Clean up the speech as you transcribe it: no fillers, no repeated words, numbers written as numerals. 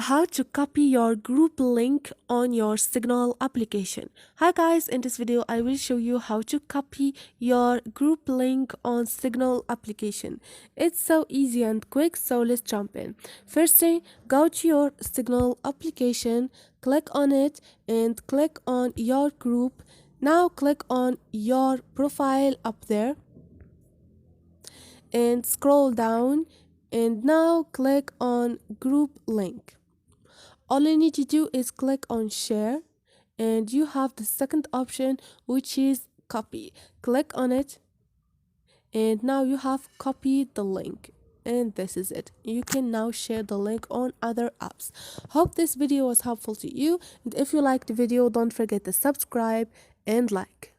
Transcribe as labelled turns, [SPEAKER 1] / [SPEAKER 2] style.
[SPEAKER 1] How to copy your group link on your Signal application. Hi guys, in this video I will show you how to copy your group link on Signal application. It's so easy and quick, so let's jump in. First thing, go to your Signal application, click on it and click on your group. Now click on your profile up there and scroll down, and now click on group link. All you need to do is click on share, and you have the second option, which is copy. Click on it, and now you have copied the link, and this is it. You can now share the link on other apps. Hope this video was helpful to you, and if you liked the video, don't forget to subscribe and like.